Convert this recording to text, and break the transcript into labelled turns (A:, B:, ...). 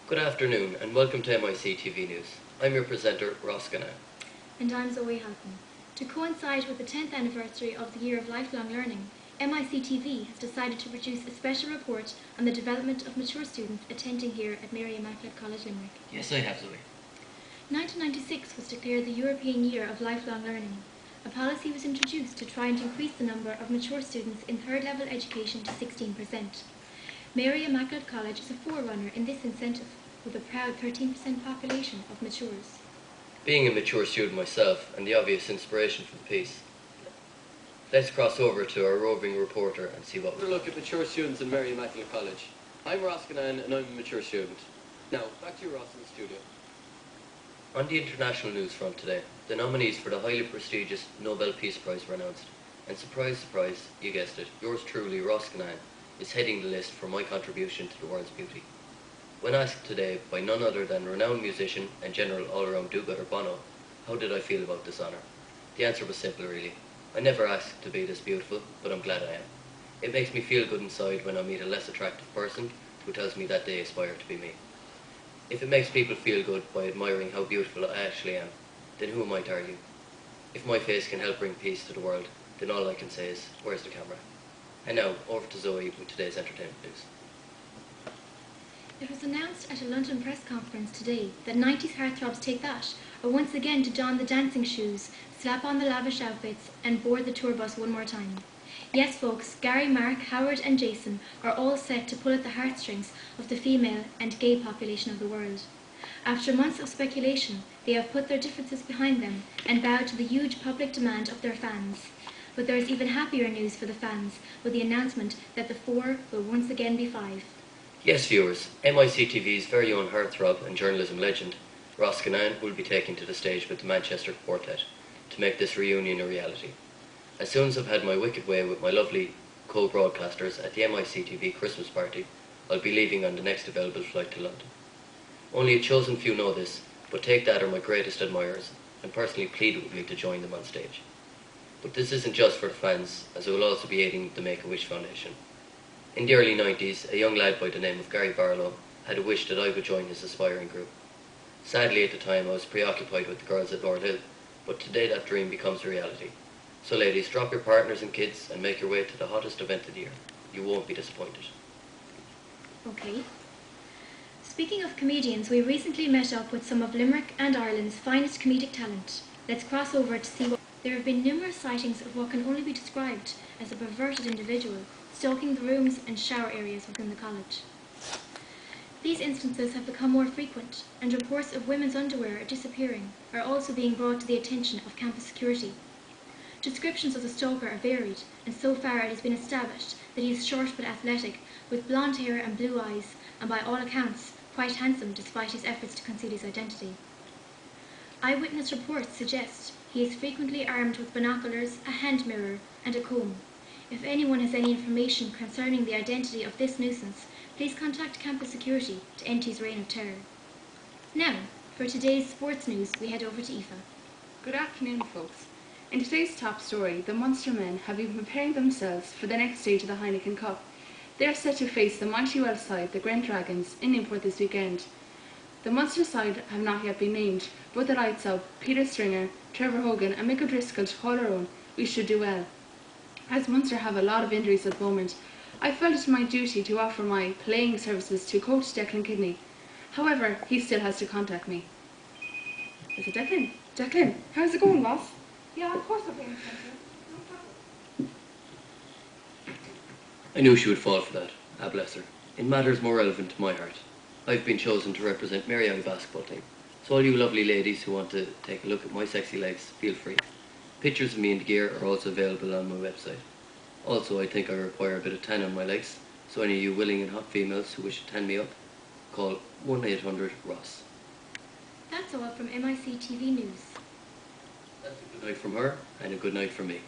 A: Good afternoon and welcome to MIC TV News. I'm your presenter, Ross Guinane.
B: And I'm Zoe Halpin. To coincide with the 10th anniversary of the Year of Lifelong Learning, MIC TV has decided to produce a special report on the development of mature students attending here at Mary Immaculate College, Limerick.
A: Yes, I have, Zoe.
B: 1996 was declared the European Year of Lifelong Learning. A policy was introduced to try and increase the number of mature students in third-level education to 16%. Mary Immaculate College is a forerunner in this incentive, with a proud 13% population of matures.
A: Being a mature student myself and the obvious inspiration for the piece, let's cross over to our roving reporter and see what
C: We'll look at mature students in Mary Immaculate College. I'm Ross Guinane and I'm a mature student. Now, back to you, Ross, in the studio.
A: On the international news front today, the nominees for the highly prestigious Nobel Peace Prize were announced. And surprise, surprise, you guessed it, yours truly, Ross Guinane, is heading the list for my contribution to the world's beauty. When asked today by none other than renowned musician and general all-around do-gooder Bono, how did I feel about this honour? The answer was simple really. I never asked to be this beautiful, but I'm glad I am. It makes me feel good inside when I meet a less attractive person who tells me that they aspire to be me. If it makes people feel good by admiring how beautiful I actually am, then who am I to argue? If my face can help bring peace to the world, then all I can say is, where's the camera? And now, over to Zoe with today's entertainment news.
B: It was announced at a London press conference today that 90s heartthrobs Take That are once again to don the dancing shoes, slap on the lavish outfits, and board the tour bus one more time. Yes, folks, Gary, Mark, Howard and Jason are all set to pull at the heartstrings of the female and gay population of the world. After months of speculation, they have put their differences behind them and bowed to the huge public demand of their fans. But there is even happier news for the fans, with the announcement that the four will once again be five.
A: Yes, viewers, MIC TV's very own heartthrob and journalism legend, Ross Guinane, will be taken to the stage with the Manchester Quartet to make this reunion a reality. As soon as I've had my wicked way with my lovely co-broadcasters at the MIC TV Christmas party, I'll be leaving on the next available flight to London. Only a chosen few know this, but Take That are my greatest admirers and personally plead with me to join them on stage. But this isn't just for the fans, as I will also be aiding the Make-A-Wish Foundation. In the early 90s, a young lad by the name of Gary Barlow had a wish that I would join his aspiring group. Sadly at the time I was preoccupied with the girls at Lord Hill, but today that dream becomes a reality. So ladies, drop your partners and kids and make your way to the hottest event of the year. You won't be disappointed.
B: Okay. Speaking of comedians, we recently met up with some of Limerick and Ireland's finest comedic talent. Let's cross over to see what... There have been numerous sightings of what can only be described as a perverted individual stalking the rooms and shower areas within the college. These instances have become more frequent, and reports of women's underwear disappearing are also being brought to the attention of campus security. Descriptions of the stalker are varied, and so far it has been established that he is short but athletic, with blonde hair and blue eyes, and by all accounts, quite handsome despite his efforts to conceal his identity. Eyewitness reports suggest he is frequently armed with binoculars, a hand mirror, and a comb. If anyone has any information concerning the identity of this nuisance, please contact campus security to end his reign of terror. Now, for today's sports news, we head over to Aoife.
D: Good afternoon, folks. In today's top story, the Munster men have been preparing themselves for the next stage of the Heineken Cup. They are set to face the mighty Welsh side, the Grand Dragons, in Newport this weekend. The Munster side have not yet been named, but the likes of Peter Stringer, Trevor Hogan and Mick O'Driscoll to call our own, we should do well. As Munster have a lot of injuries at the moment, I felt it my duty to offer my playing services to coach Declan Kidney. However, he still has to contact me. Is it Declan? Declan, how's it going, boss?
E: Yeah, of course I'll be in front of you. No problem.
A: I knew she would fall for that, ah bless her. In matters more relevant to my heart, I've been chosen to represent Mary Young basketball team. So all you lovely ladies who want to take a look at my sexy legs, feel free. Pictures of me in the gear are also available on my website. Also, I think I require a bit of tan on my legs, so any of you willing and hot females who wish to tan me up, call 1-800-ROSS.
B: That's all from MIC TV News.
A: That's a good night from her, and a good night from me.